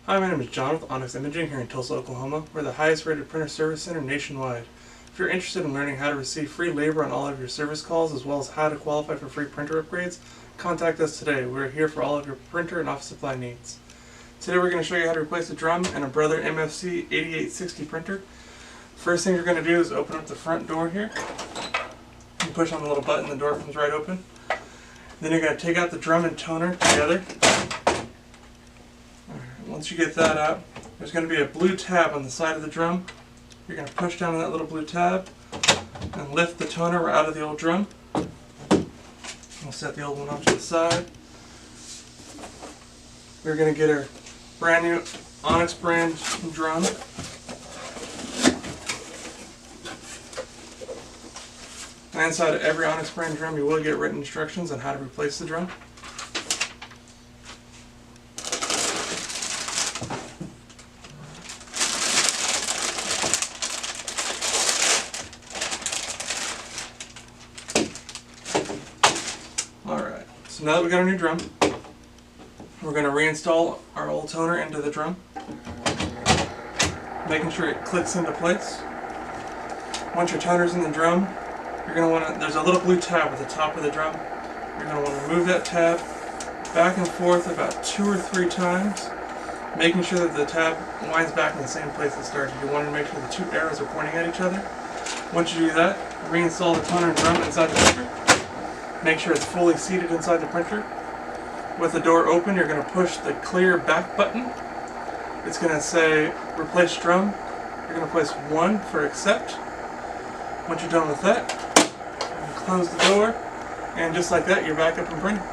Hi, my name is John with Onyx Imaging here in Tulsa, Oklahoma. We're the highest rated printer service center nationwide. If you're interested in learning how to receive free labor on all of your service calls as well as how to qualify for free printer upgrades, contact us today. We're here for all of your printer and office supply needs. Today we're going to show you how to replace a drum in a Brother MFC-8860 printer. First thing you're going to do is open up the front door here. You push on the little button, the door comes right open. Then you're going to take out the drum and toner together. Once you get that out, there's going to be a blue tab on the side of the drum. You're going to push down on that little blue tab and lift the toner out of the old drum. We'll set the old one off to the side. We're going to get our brand new Onyx brand drum. And inside of every Onyx brand drum you will get written instructions on how to replace the drum. Alright, so now that we got our new drum, we're going to reinstall our old toner into the drum, making sure it clicks into place. Once your toner's in the drum, you're going to want to, there's a little blue tab at the top of the drum. You're going to want to move that tab back and forth about 2 or 3 times, making sure that the tab winds back in the same place it started. You want to make sure the 2 arrows are pointing at each other. Once you do that, reinstall the toner and drum inside the printer. Make sure it's fully seated inside the printer. With the door open, you're going to push the clear back button. It's going to say replace drum. You're going to place 1 for accept. Once you're done with that, you close the door, and just like that, you're back up and printing.